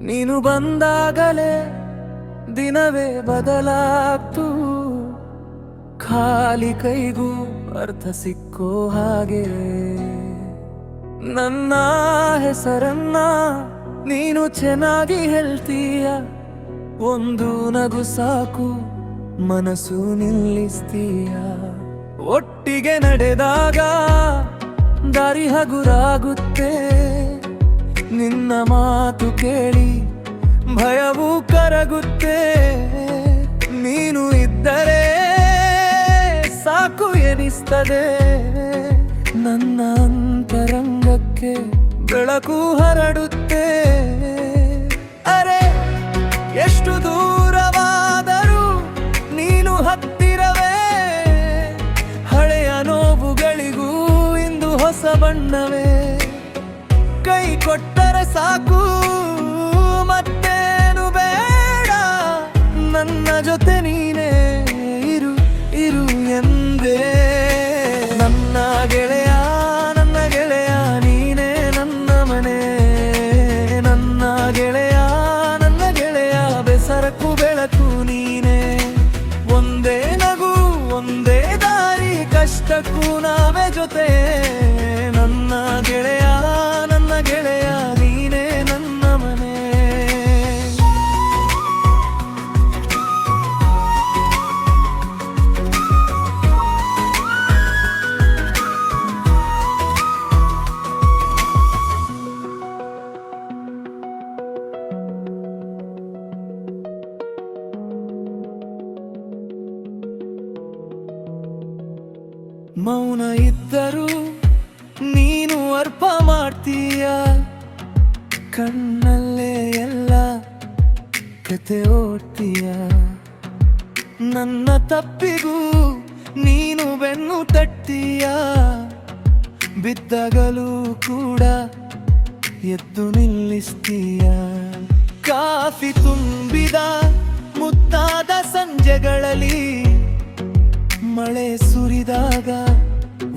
ನೀನು ಬಂದಾಗಲೇ ದಿನವೇ ಬದಲಾಗ್ತು, ಖಾಲಿ ಕೈಗೂ ಅರ್ಥ ಸಿಕ್ಕೋ ಹಾಗೆ. ನನ್ನ ಹೆಸರನ್ನ ನೀನು ಚೆನ್ನಾಗಿ ಹೇಳ್ತೀಯ, ಒಂದು ನಗು ಸಾಕು ಮನಸ್ಸು ನಿಲ್ಲಿಸ್ತೀಯ. ಒಟ್ಟಿಗೆ ನಡೆದಾಗ ದಾರಿ ಹಗುರಾಗುತ್ತೆ, ನಿನ್ನ ಮಾತು ಕೇಳಿ ಭಯವೂ ಕರಗುತ್ತೆ. ನೀನು ಇದ್ದರೆ ಸಾಕು ಎನಿಸ್ತದೆ, ನನ್ನ ಅಂತರಂಗಕ್ಕೆ ಬೆಳಕು ಹರಡುತ್ತೆ. ಅರೆ ಎಷ್ಟು ದೂರವಾದರೂ ನೀನು ಹತ್ತಿರವೇ, ಹಳೆಯ ನೋವುಗಳಿಗೂ ಇಂದು ಹೊಸ ಬಣ್ಣವೇ. ಕೈ ಕೊಟ್ಟರೆ ಸಾಕು ಮತ್ತೇನು ಬೇಡ, ನನ್ನ ಜೊತೆ ನೀನೇ ಇರು ಇರು ಎಂದೇ. ನನ್ನ ಗೆಳೆಯ ನನ್ನ ಗೆಳೆಯ ನೀನೇ ನನ್ನ ಮನೆ, ನನ್ನ ಗೆಳೆಯ ನನ್ನ ಗೆಳೆಯ ಬೆಸರಕ್ಕೂ ಬೆಳಕು ನೀನೇ. ಒಂದೇ ನಗು ಒಂದೇ ದಾರಿ ಕಷ್ಟಕ್ಕೂ ನಾವೇ ಜೊತೆ, ನನ್ನ ಗೆಳೆಯ ನನ್ನ ಗೆಳೆಯ ನೀನೇ ನನ್ನ ಮನೆ. ಮೌನ ಇದ್ದರೂ ನೀನು ಅರ್ಪ ಮಾಡ್ತೀಯ, ಕಣ್ಣಲ್ಲೇ ಎಲ್ಲ ಕತೆ ಓಡ್ತೀಯ. ನನ್ನ ತಪ್ಪಿಗೂ ನೀನು ಬೆನ್ನು ತಟ್ತೀಯ, ಬಿದ್ದಾಗಲೂ ಕೂಡ ಎದ್ದು ನಿಲ್ಲಿಸ್ತೀಯ. ಕಾಫಿ ತುಂಬಿದ ಮುತ್ತಾದ ಸಂಜೆಗಳಲ್ಲಿ, ಮಳೆ ಸುರಿದಾಗ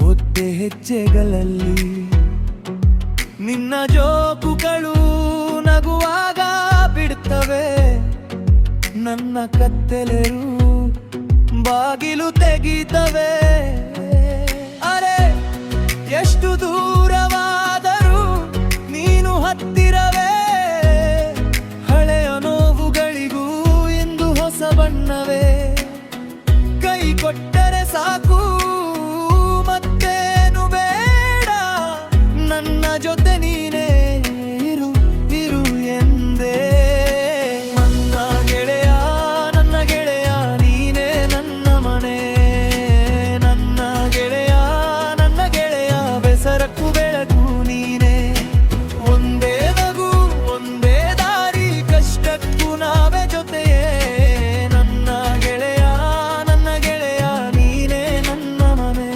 ಒದ್ದೆ ಹೆಜ್ಜೆಗಳಲ್ಲಿ, ನಿನ್ನ ಜೋಕುಗಳು ನಗುವಾಗ ಬಿಡ್ತವೆ, ನನ್ನ ಕತ್ತಲೆರು ಬಾಗಿಲು ತೆಗೀತವೆ. ಅರೆ ಎಷ್ಟು ದೂರವಾದರೂ ನೀನು ಹತ್ತಿರವೇ, ಹಳೆಯ ನೋವುಗಳಿಗೂ ಇಂದು ಹೊಸ ಬಣ್ಣವೇ. ಕೈ ಕೊಟ್ಟರೆ ಸಾಕು ಮತ್ತೇನು ಬೇಡ, ನನ್ನ ಜೊತೆ ನೀನೇ ಇರು ಇರು ಎಂದೇ. ನನ್ನ ಗೆಳೆಯ ನನ್ನ ಗೆಳೆಯ ನೀನೇ ನನ್ನ ಮನೆ, ನನ್ನ ಗೆಳೆಯ ನನ್ನ ಗೆಳೆಯ ಬೆಸರಕ್ಕೂ ಬೆಳಕು ನೀನೇ. ಒಂದೇ ನಗು ಒಂದೇ ದಾರಿ ಕಷ್ಟಕ್ಕೂ ನಾವೇ ಜೊತೆಯೇ, ನನ್ನ ಗೆಳೆಯ ನನ್ನ ಗೆಳೆಯ ನೀನೇ ನನ್ನ ಮನೆ.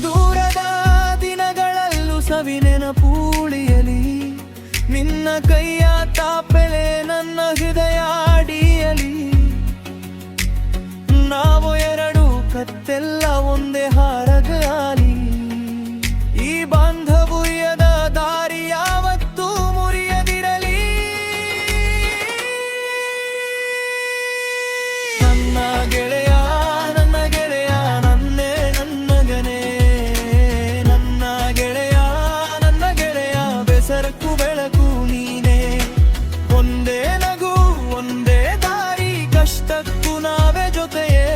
ದೂರದ ದಿನಗಳಲ್ಲೂ ಸವಿನೆನಪೂಳಿಯಲಿ, ನಿನ್ನ ಕೈಯ ತಾಪೆಲೆ ನನ್ನ ಹೃದಯ ಅಡಿಯಲಿ. ನಾವು ಎರಡು ಕತ್ತೆಲ್ಲ ಒಂದೇ ಹಾರಗಾಲಿ, ಈ ಬಾಂಧವ್ಯದ ದಾರಿ ಯಾವತ್ತೂ ಮುರಿಯದಿರಲಿ. ನನ್ನ ಗೆಳೆಯ ನನ್ನ ಗೆಳೆಯ ನನ್ನೇ ನನ್ನ ಗನೆ, ನನ್ನ ಗೆಳೆಯ ನನ್ನ ಗೆಳೆಯ ಬೆಸರಕ್ಕೂ ಬೆಳಕು ನೀನೇ. ಒಂದೇ ನಗು ಒಂದೇ ದಾರಿ ಕಷ್ಟಕ್ಕೂ ನಾವೇ ಜೊತೆಯೇ,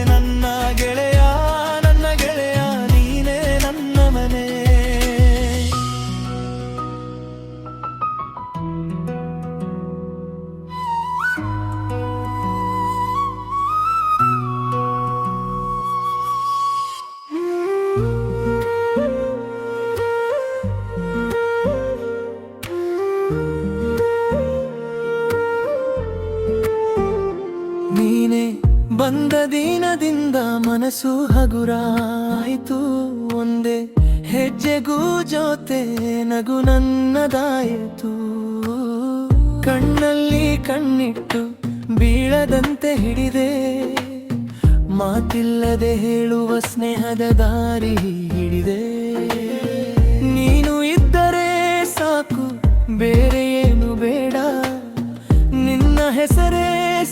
ನನ್ನ ಗೆಳೆಯ ನನ್ನ ಗೆಳೆಯ ನೀ ಮನಸ್ಸು ಹಗುರಾಯಿತು. ಒಂದೇ ಹೆಜ್ಜೆಗೂ ಜೊತೆ ನಗು ನನ್ನದಾಯಿತು. ಕಣ್ಣಲ್ಲಿ ಕಣ್ಣಿಟ್ಟು ಬೀಳದಂತೆ ಹಿಡಿದೆ, ಮಾತಿಲ್ಲದೆ ಹೇಳುವ ಸ್ನೇಹದ ದಾರಿ ಹಿಡಿದೆ. ನೀನು ಇದ್ದರೆ ಸಾಕು, ಬೇರೆ ಏನು ಬೇಡ, ನಿನ್ನ ಹೆಸರೇ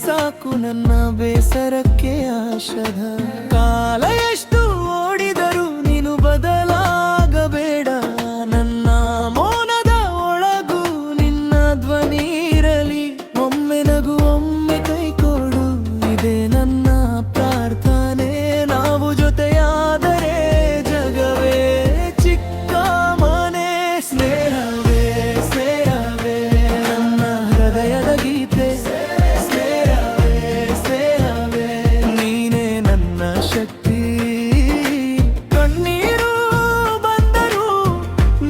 ಸಾಕು ನನ್ನ ಬೇಸರಕ್ಕೆ ಆಶದ. ಕಾಲ ಎಷ್ಟು ಓಡಿದರೂ ನೀನು ಬದಲಾಗಬೇಡ, ನನ್ನ ಮೌನದ ಒಳಗೂ ನಿನ್ನ ಧ್ವನಿ ಇರಲಿ. ಒಮ್ಮೆ ನಗು ಒಮ್ಮೆ ಕೈ ಕೊಡು, ಇದೆ ನನ್ನ ಪ್ರಾರ್ಥನೆ. ನಾವು ಜೊತೆಯಾದರೆ ಜಗವೇ ಚಿಕ್ಕ ಮನೆ. ಸ್ನೇಹವೇ ಸ್ನೇಹವೇ ನನ್ನ ಹೃದಯದ ಗೀತೆ. ಸ್ನೇಹವೇ ಸ್ನೇಹವೇ ನೀನೇ ನನ್ನ ಶಕ್ತಿ. ಕಣ್ಣೀರು ಬಂದರೂ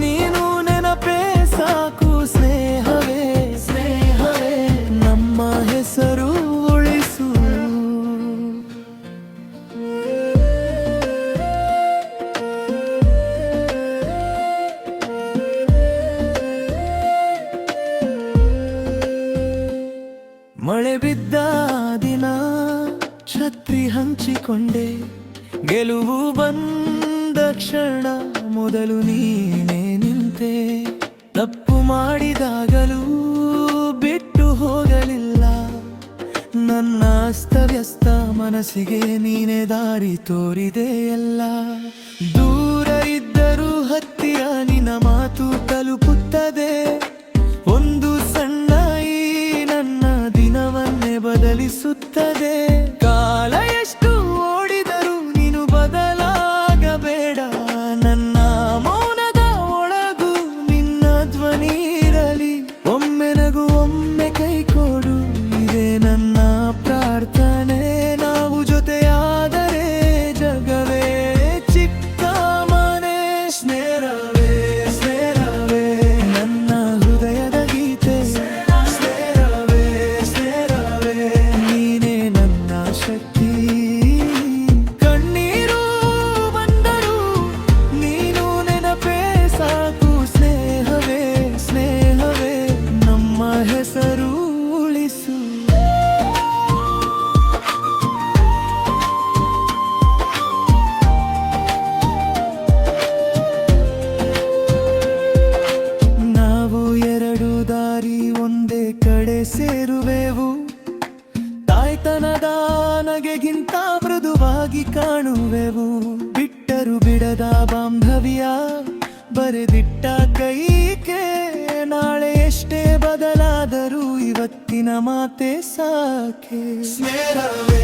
ನೀನು ನೆನಪೇ ಸಾಕು. ಸ್ನೇಹವೇ ಸ್ನೇಹವೇ ನಮ್ಮ ಹೆಸರು ಉಳಿಸು. ಮಳೆ ಬಿದ್ದ ದಿನ ಛತ್ರಿ ಹಂಚಿಕೊಂಡೆ, ಗೆಲುವು ಬಂದ ಕ್ಷಣ ಮೊದಲು ನೀನೇ ನಿಂತೆ. ತಪ್ಪು ಮಾಡಿದಾಗಲೂ ಬಿಟ್ಟು ಹೋಗಲಿಲ್ಲ, ನನ್ನ ಅಸ್ತವ್ಯಸ್ತ ಮನಸ್ಸಿಗೆ ನೀನೇ ದಾರಿ ತೋರಿದೆ ಎಲ್ಲ. ದೂರ ಇದ್ದರೂ ಹತ್ತಿರ ನಿನ್ನ ಮಾತು ತಲುಪುತ್ತದೆ. ಒಂದು ಸಣ್ಣ ಈ ನನ್ನ ದಿನವನ್ನೇ ಬದಲಿಸುತ್ತದೆ. ಕಾಲ ಎಷ್ಟು ಓಡಿದರೂ ನೀನು ಬದಲಾಗಬೇಡ, ನನ್ನ ಮೌನದ ಒಳಗೂ ನಿನ್ನ ಧ್ವನಿ ಇರಲಿ. ಒಮ್ಮೆ ನಗು ಒಮ್ಮೆ ಕೈ ಕೊಡು, ಇದೆ ನನ್ನ ಪ್ರಾರ್ಥನೆ. ನಾವು ಜೊತೆಯಾದರೆ ಜಗವೇ ಚಿಕ್ಕ ಮನೆ. ಸ್ನೇಹವೇ ಸ್ನೇಹವೇ ನನ್ನ ಹೃದಯದ ಗೀತೆ. ಸ್ನೇಹವೇ ಸ್ನೇಹವೇ ನೀನೇ ನನ್ನ ಶಕ್ತಿ. ಕಣ್ಣೀರು ಬಂದರೂ ನೀನು ನೆನಪೇ ಸಾಕು. ಸ್ನೇಹವೇ ಸ್ನೇಹವೇ ನಮ್ಮ ಹೆಸರು ಉಳಿಸು. ನಾವು ಎರಡು ದಾರಿ ಒಂದೇ ಕಡೆ ಸೇರುವೆವು. ತಾಯ್ತನದ ನಗೆಗಿಂತ ಮೃದುವಾಗಿ ಕಾಣುವೆವು. ಬಿಟ್ಟರು ಬಿಡದ ಬಾಂಧವ್ಯ ಬರೆದಿಟ್ಟ ಕೈಗೆ. ನಾಳೆ ಎಷ್ಟೇ ಬದಲಾದರೂ ಇವತ್ತಿನ ಮಾತೆ ಸಾಕೆ. ಸ್ನೇಹವೇ